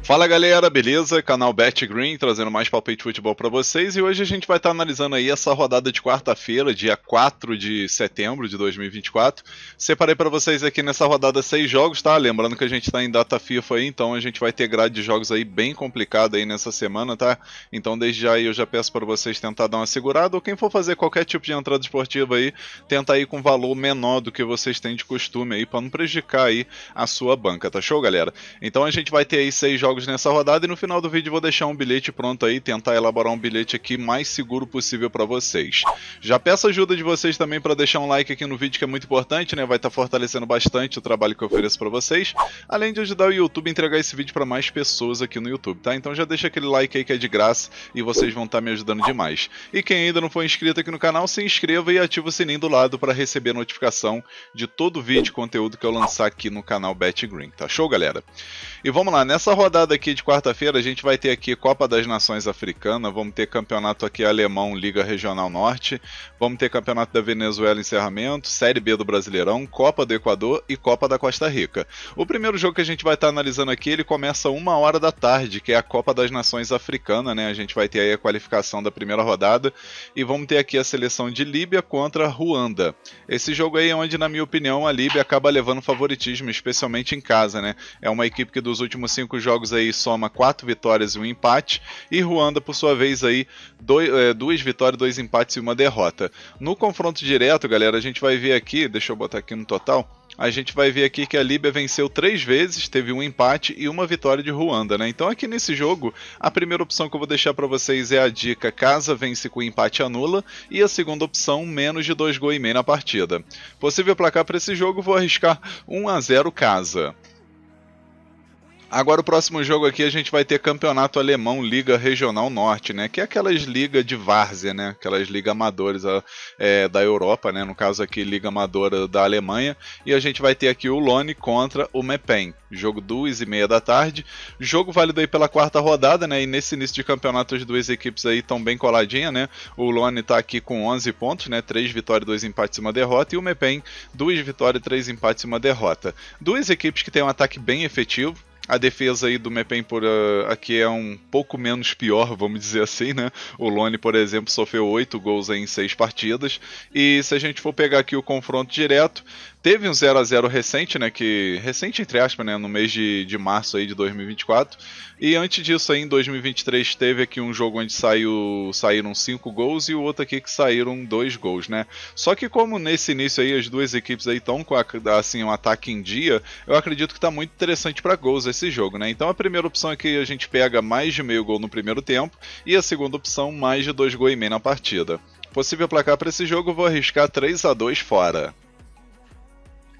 Fala galera, beleza? Canal BetGreen trazendo mais palpite de futebol para vocês, e hoje a gente vai estar analisando aí essa rodada de quarta-feira, dia 4 de setembro de 2024. Separei para vocês aqui nessa rodada 6 jogos, tá? Lembrando que a gente está em data FIFA aí, então a gente vai ter grade de jogos aí bem complicada aí nessa semana, tá? Então desde já aí eu já peço para vocês tentar dar uma segurada, ou quem for fazer qualquer tipo de entrada esportiva aí, tenta ir com valor menor do que vocês têm de costume aí, para não prejudicar aí a sua banca, tá show, galera? Então a gente vai ter aí 6 jogos nessa rodada, e no final do vídeo vou deixar um bilhete pronto aí, tentar elaborar um bilhete aqui mais seguro possível para vocês. Já peço a ajuda de vocês também para deixar um like aqui no vídeo, que é muito importante, né? Vai estar fortalecendo bastante o trabalho que eu ofereço para vocês, além de ajudar o YouTube a entregar esse vídeo para mais pessoas aqui no YouTube, tá? Então já deixa aquele like aí que é de graça e vocês vão estar me ajudando demais. E quem ainda não for inscrito aqui no canal, se inscreva e ativa o sininho do lado para receber notificação de todo vídeo e conteúdo que eu lançar aqui no canal BetGreen, tá show, galera? E vamos lá, nessa rodada aqui de quarta-feira a gente vai ter aqui Copa das Nações Africana, vamos ter campeonato aqui alemão, Liga Regional Norte, vamos ter campeonato da Venezuela, encerramento, Série B do Brasileirão, Copa do Equador e Copa da Costa Rica. O primeiro jogo que a gente vai estar analisando aqui, ele começa 1h da tarde, que é a Copa das Nações Africana, né? A gente vai ter aí a qualificação da primeira rodada e vamos ter aqui a seleção de Líbia contra Ruanda. Esse jogo aí é onde, na minha opinião, a Líbia acaba levando favoritismo, especialmente em casa, né? É uma equipe que dos últimos 5 jogos aí soma 4 vitórias e 1 empate, e Ruanda, por sua vez, aí 2 vitórias, 2 empates e 1 derrota. No confronto direto, galera, a gente vai ver aqui, deixa eu botar aqui no total, a gente vai ver aqui que a Líbia venceu 3 vezes, teve 1 empate e 1 vitória de Ruanda, né? Então aqui nesse jogo, a primeira opção que eu vou deixar para vocês é a dica casa vence com empate anula, e a segunda opção menos de 2,5 gols na partida. Possível placar para esse jogo, vou arriscar 1-0 casa. Agora o próximo jogo aqui a gente vai ter campeonato alemão, Liga Regional Norte, né? Que é aquelas ligas de várzea, né? Aquelas ligas amadoras da Europa, né? No caso aqui, Liga Amadora da Alemanha. E a gente vai ter aqui o Lone contra o Meppen. Jogo 2h30 da tarde. Jogo válido aí pela 4ª rodada, né? E nesse início de campeonato as duas equipes aí estão bem coladinhas, né? O Lone tá aqui com 11 pontos, né? 3 vitórias, 2 empates e 1 derrota. E o Meppen, 2 vitórias, 3 empates e 1 derrota. Duas equipes que têm um ataque bem efetivo. A defesa aí do Meppen por aqui é um pouco menos pior, vamos dizer assim, né? O Lone, por exemplo, sofreu 8 gols aí em 6 partidas. E se a gente for pegar aqui o confronto direto, teve um 0-0 recente, né? Recente entre aspas, né? No mês de março aí de 2024. E antes disso aí, em 2023, teve aqui um jogo onde saíram 5 gols e o outro aqui que saíram 2 gols, né? Só que como nesse início aí as duas equipes aí estão com assim, um ataque em dia, eu acredito que está muito interessante para gols esse jogo, né? Então a primeira opção aqui a gente pega mais de meio gol no primeiro tempo, e a segunda opção mais de 2,5 gols na partida. Possível placar para esse jogo, eu vou arriscar 3-2 fora.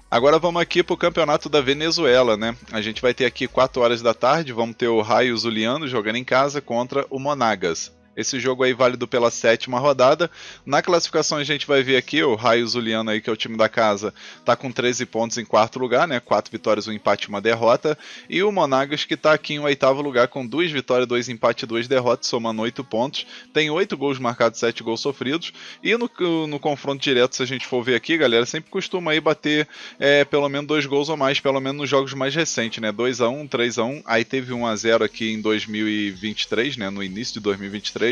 Agora vamos aqui para o campeonato da Venezuela, né? A gente vai ter aqui 4h da tarde, vamos ter o Rayo Zuliano jogando em casa contra o Monagas. Esse jogo aí válido pela 7ª rodada. Na classificação a gente vai ver aqui o Rayo Zuliano aí, que é o time da casa, tá com 13 pontos em 4º lugar, né? 4 vitórias, 1 empate e 1 derrota. E o Monagas, que tá aqui em 8º lugar com 2 vitórias, 2 empates e 2 derrotas, somando 8 pontos. Tem 8 gols marcados, 7 gols sofridos. E no confronto direto, se a gente for ver aqui, galera, sempre costuma aí bater pelo menos 2 gols ou mais, pelo menos nos jogos mais recentes, né? 2-1, 3-1, aí teve 1-0 aqui em 2023, né? No início de 2023.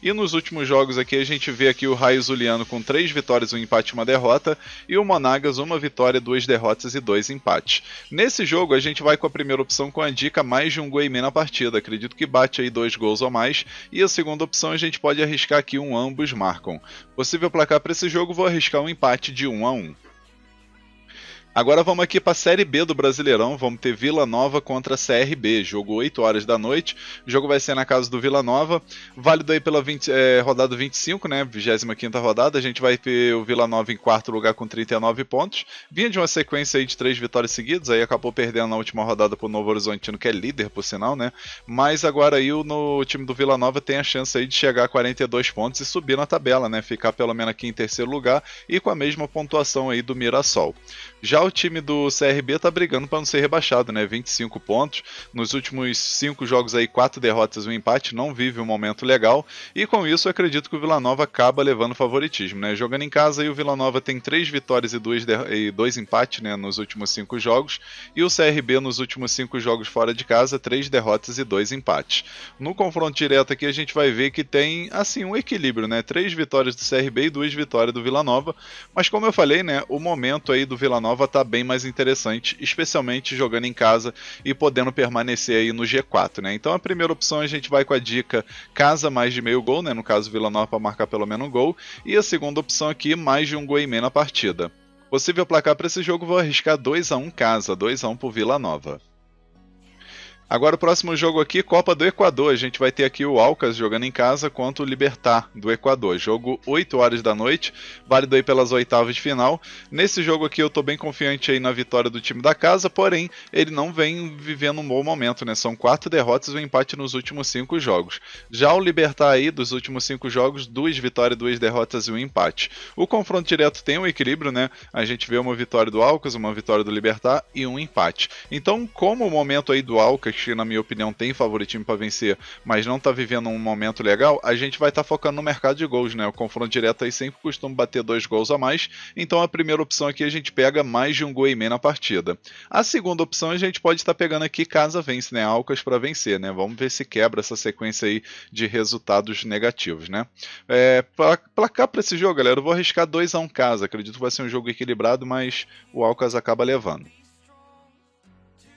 E nos últimos jogos aqui a gente vê aqui o Rayo Zuliano com 3 vitórias, 1 empate e 1 derrota, e o Monagas 1 vitória, 2 derrotas e 2 empates. Nesse jogo a gente vai com a primeira opção com a dica mais de 1 gol e meio na partida, acredito que bate aí 2 gols ou mais, e a segunda opção a gente pode arriscar aqui um ambos marcam. Possível placar para esse jogo, vou arriscar um empate de 1-1. Agora vamos aqui para a Série B do Brasileirão, vamos ter Vila Nova contra CRB, jogo 8h da noite, o jogo vai ser na casa do Vila Nova, válido aí pela rodada 25, né, 25ª rodada, a gente vai ter o Vila Nova em 4º lugar com 39 pontos, vinha de uma sequência aí de 3 vitórias seguidas, aí acabou perdendo na última rodada para o Novo Horizontino, que é líder por sinal, né, mas agora aí o time do Vila Nova tem a chance aí de chegar a 42 pontos e subir na tabela, né, ficar pelo menos aqui em 3º lugar e com a mesma pontuação aí do Mirassol. Já o time do CRB tá brigando para não ser rebaixado, né? 25 pontos. Nos últimos 5 jogos aí, 4 derrotas e um empate, não vive um momento legal. E com isso, eu acredito que o Vila Nova acaba levando favoritismo, né? Jogando em casa, aí, o Vila Nova tem 3 vitórias e 2 empates, né? Nos últimos 5 jogos. E o CRB nos últimos 5 jogos fora de casa, 3 derrotas e 2 empates. No confronto direto aqui, a gente vai ver que tem, assim, um equilíbrio, né? 3 vitórias do CRB e 2 vitórias do Vila Nova. Mas como eu falei, né? O momento aí do Vila Nova tá bem mais interessante, especialmente jogando em casa e podendo permanecer aí no G4, né? Então a primeira opção a gente vai com a dica casa mais de meio gol, né? No caso Vila Nova para marcar pelo menos um gol. E a segunda opção aqui, mais de um gol e meio na partida. Possível placar para esse jogo, vou arriscar 2-1 casa, 2-1 pro Vila Nova. Agora o próximo jogo aqui, Copa do Equador. A gente vai ter aqui o Aucas jogando em casa contra o Libertad do Equador. Jogo 8 horas da noite, válido aí pelas oitavas de final. Nesse jogo aqui eu tô bem confiante aí na vitória do time da casa, porém ele não vem vivendo um bom momento, né? São 4 derrotas e um empate nos últimos 5 jogos. Já o Libertad aí, dos últimos 5 jogos, 2 vitórias, 2 derrotas e um empate. O confronto direto tem um equilíbrio, né? A gente vê uma vitória do Aucas, uma vitória do Libertad e um empate. Então, como o momento aí do Aucas, que na minha opinião tem favoritismo para vencer, mas não está vivendo um momento legal, a gente vai estar focando no mercado de gols, né? O confronto direto aí sempre costuma bater 2 gols a mais, então a primeira opção aqui a gente pega mais de um gol e meio na partida. A segunda opção a gente pode estar pegando aqui casa vence, né? Aucas para vencer, né? Vamos ver se quebra essa sequência aí de resultados negativos, né? Placar para esse jogo, galera, eu vou arriscar 2-1 casa, acredito que vai ser um jogo equilibrado, mas o Aucas acaba levando.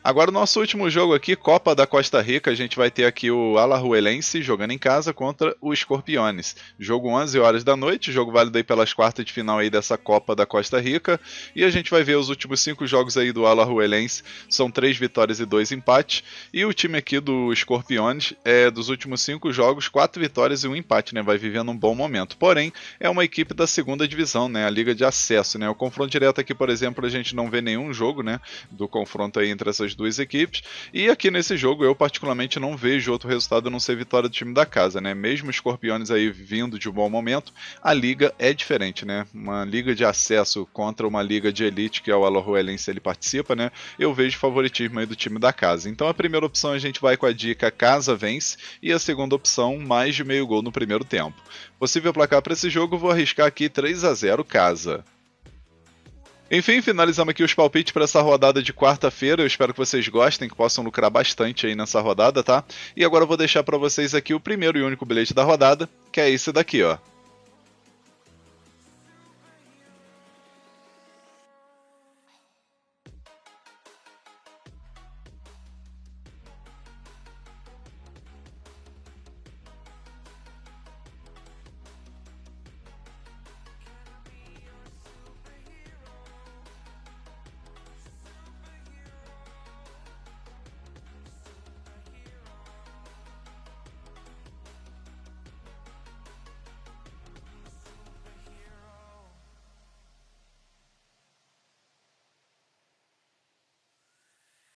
Agora o nosso último jogo aqui, Copa da Costa Rica, a gente vai ter aqui o Alajuelense jogando em casa contra o Scorpiones. Jogo 11 horas da noite, jogo válido aí pelas quartas de final aí dessa Copa da Costa Rica. E a gente vai ver os últimos 5 jogos aí do Alajuelense, são 3 vitórias e 2 empates. E o time aqui do Scorpiones, dos últimos 5 jogos, 4 vitórias e um empate, né? Vai vivendo um bom momento. Porém, é uma equipe da segunda divisão, né? A Liga de Acesso, né? O confronto direto aqui, por exemplo, a gente não vê nenhum jogo, né? Do confronto aí entre essas duas equipes, e aqui nesse jogo eu particularmente não vejo outro resultado a não ser vitória do time da casa, né? Mesmo os Scorpiones aí vindo de um bom momento, a liga é diferente, né? Uma liga de acesso contra uma liga de elite, que é o Alajuelense, ele participa, né? Eu vejo favoritismo aí do time da casa. Então a primeira opção a gente vai com a dica casa vence, e a segunda opção mais de meio gol no primeiro tempo. Possível placar para esse jogo, vou arriscar aqui 3-0 casa. Enfim, finalizamos aqui os palpites para essa rodada de quarta-feira. Eu espero que vocês gostem, que possam lucrar bastante aí nessa rodada, tá? E agora eu vou deixar para vocês aqui o primeiro e único bilhete da rodada, que é esse daqui, ó.